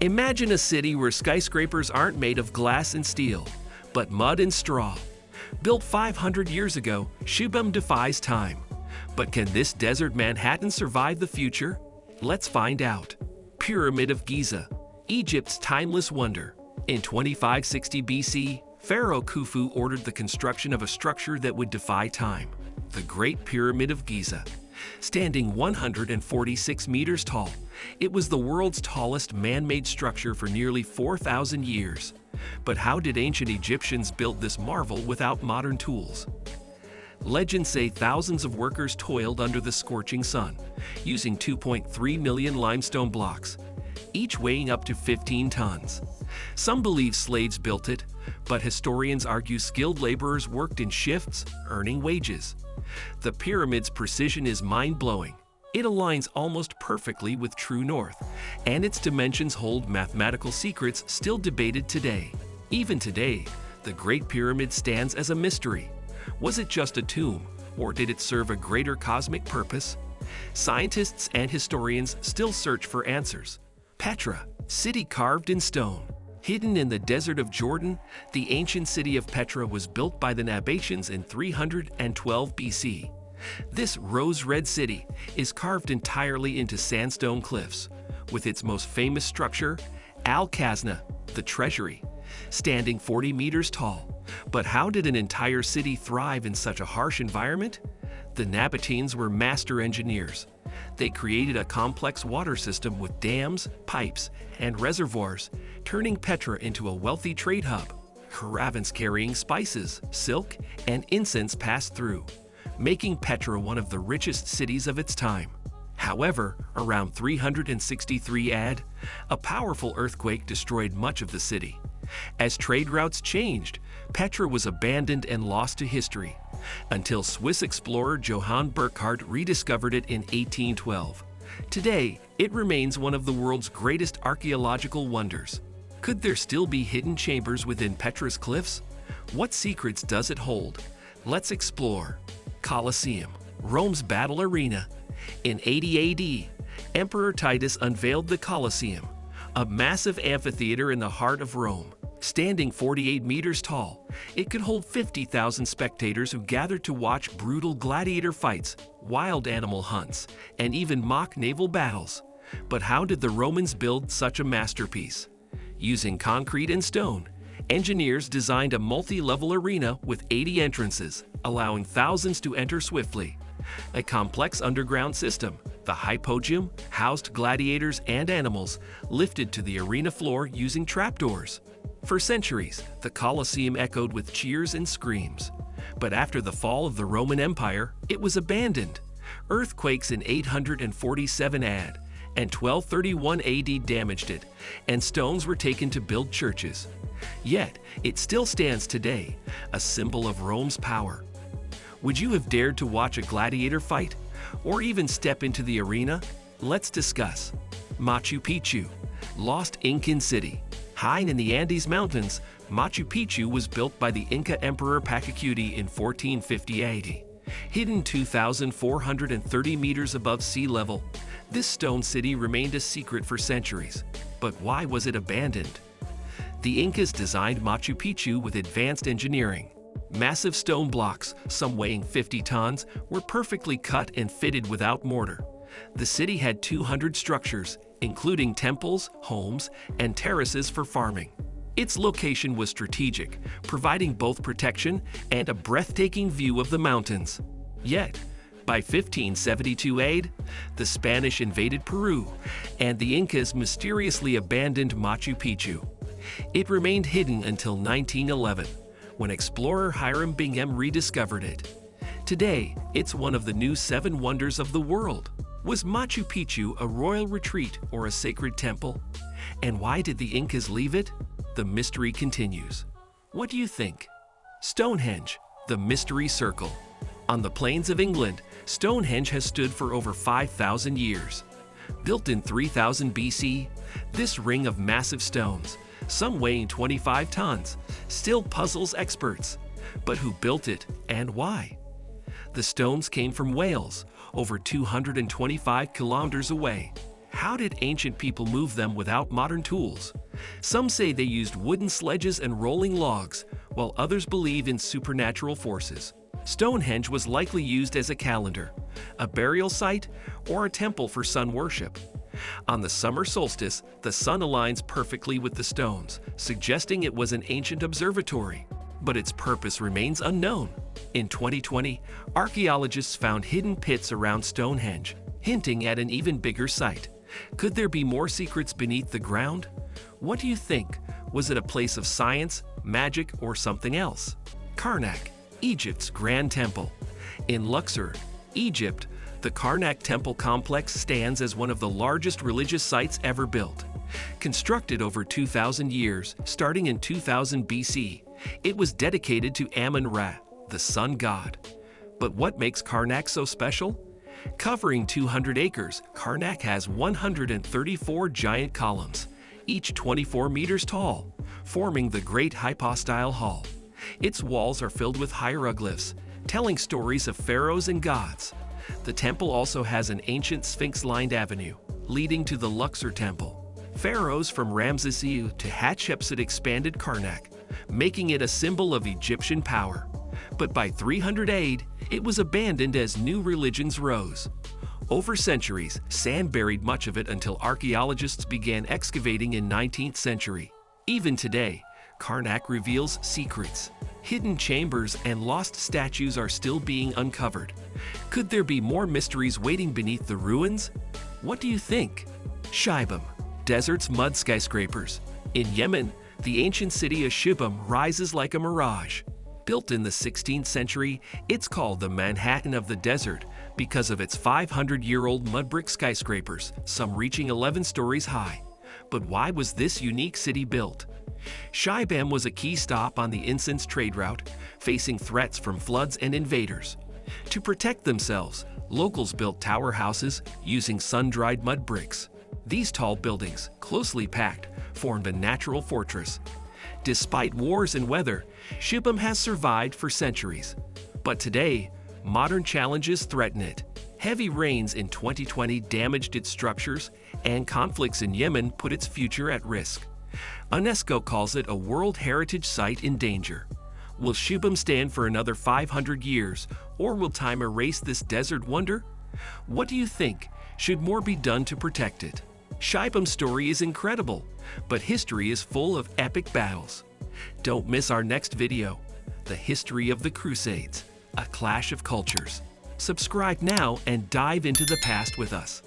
Imagine a city where skyscrapers aren't made of glass and steel, but mud and straw. Built 500 years ago, Shubham defies time. But can this desert Manhattan survive the future? Let's find out. Pyramid of Giza, Egypt's timeless wonder. In 2560 BC, Pharaoh Khufu ordered the construction of a structure that would defy time, the Great Pyramid of Giza. Standing 146 meters tall, it was the world's tallest man-made structure for nearly 4,000 years. But how did ancient Egyptians build this marvel without modern tools? Legends say thousands of workers toiled under the scorching sun, using 2.3 million limestone blocks, each weighing up to 15 tons. Some believe slaves built it, but historians argue skilled laborers worked in shifts, earning wages. The pyramid's precision is mind-blowing. It aligns almost perfectly with true north, and its dimensions hold mathematical secrets still debated today. Even today, the Great Pyramid stands as a mystery. Was it just a tomb, or did it serve a greater cosmic purpose? Scientists and historians still search for answers. Petra, city carved in stone. Hidden in the desert of Jordan, the ancient city of Petra was built by the Nabateans in 312 BC. This rose-red city is carved entirely into sandstone cliffs, with its most famous structure, Al-Khazna, the treasury, standing 40 meters tall. But how did an entire city thrive in such a harsh environment? The Nabateans were master engineers. They created a complex water system with dams, pipes, and reservoirs, turning Petra into a wealthy trade hub. Caravans carrying spices, silk, and incense passed through, making Petra one of the richest cities of its time. However, around 363 AD, a powerful earthquake destroyed much of the city. As trade routes changed, Petra was abandoned and lost to history, until Swiss explorer Johann Burckhardt rediscovered it in 1812. Today, it remains one of the world's greatest archaeological wonders. Could there still be hidden chambers within Petra's cliffs? What secrets does it hold? Let's explore. Colosseum, Rome's battle arena. In 80 AD, Emperor Titus unveiled the Colosseum, a massive amphitheater in the heart of Rome. Standing 48 meters tall, it could hold 50,000 spectators who gathered to watch brutal gladiator fights, wild animal hunts, and even mock naval battles. But how did the Romans build such a masterpiece? Using concrete and stone, engineers designed a multi-level arena with 80 entrances, allowing thousands to enter swiftly. A complex underground system, the hypogeum, housed gladiators and animals, lifted to the arena floor using trapdoors. For centuries, the Colosseum echoed with cheers and screams. But after the fall of the Roman Empire, it was abandoned. Earthquakes in 847 AD and 1231 AD damaged it, and stones were taken to build churches. Yet, it still stands today, a symbol of Rome's power. Would you have dared to watch a gladiator fight, or even step into the arena? Let's discuss. Machu Picchu, lost Incan city. High in the Andes Mountains, Machu Picchu was built by the Inca Emperor Pachacuti in 1450 AD. Hidden 2,430 meters above sea level, this stone city remained a secret for centuries. But why was it abandoned? The Incas designed Machu Picchu with advanced engineering. Massive stone blocks, some weighing 50 tons, were perfectly cut and fitted without mortar. The city had 200 structures, including temples, homes, and terraces for farming. Its location was strategic, providing both protection and a breathtaking view of the mountains. Yet, by 1572 AD, the Spanish invaded Peru, and the Incas mysteriously abandoned Machu Picchu. It remained hidden until 1911, when explorer Hiram Bingham rediscovered it. Today, it's one of the new 7 wonders of the world. Was Machu Picchu a royal retreat or a sacred temple? And why did the Incas leave it? The mystery continues. What do you think? Stonehenge, the mystery circle. On the plains of England, Stonehenge has stood for over 5,000 years. Built in 3000 BC, this ring of massive stones, some weighing 25 tons, still puzzles experts. But who built it and why? The stones came from Wales, over 225 kilometers away. how did ancient people move them without modern tools? Some say they used wooden sledges and rolling logs, while others believe in supernatural forces. Stonehenge was likely used as a calendar, a burial site, or a temple for sun worship. On the summer solstice, the sun aligns perfectly with the stones, suggesting it was an ancient observatory. But its purpose remains unknown. In 2020, archaeologists found hidden pits around Stonehenge, hinting at an even bigger site. Could there be more secrets beneath the ground? What do you think? Was it a place of science, magic, or something else? Karnak, Egypt's Grand Temple. In Luxor, Egypt, the Karnak Temple complex stands as one of the largest religious sites ever built. Constructed over 2,000 years, starting in 2000 BC, it was dedicated to Amun-Ra, the sun god. But what makes Karnak so special? Covering 200 acres, Karnak has 134 giant columns, each 24 meters tall, forming the Great Hypostyle Hall. Its walls are filled with hieroglyphs, telling stories of pharaohs and gods. The temple also has an ancient sphinx-lined avenue, leading to the Luxor Temple. Pharaohs from Ramses II to Hatshepsut expanded Karnak, making it a symbol of Egyptian power. But by 300 AD, it was abandoned as new religions rose. Over centuries, sand buried much of it until archaeologists began excavating in 19th century. Even today, Karnak reveals secrets. Hidden chambers and lost statues are still being uncovered. Could there be more mysteries waiting beneath the ruins? What do you think? Shibam, desert's mud skyscrapers. In Yemen, the ancient city of Shibam rises like a mirage. Built in the 16th century, it's called the Manhattan of the desert because of its 500-year-old mud brick skyscrapers, some reaching 11 stories high. But why was this unique city built? Shibam was a key stop on the incense trade route, facing threats from floods and invaders. To protect themselves, locals built tower houses using sun-dried mud bricks. These tall buildings, closely packed, formed a natural fortress. Despite wars and weather, Shibam has survived for centuries. But today, modern challenges threaten it. Heavy rains in 2020 damaged its structures, and conflicts in Yemen put its future at risk. UNESCO calls it a World Heritage Site in danger. Will Shibam stand for another 500 years, or will time erase this desert wonder? What do you think? Should more be done to protect it? Shibam's story is incredible, but history is full of epic battles. Don't miss our next video, The History of the Crusades, A Clash of Cultures. Subscribe now and dive into the past with us.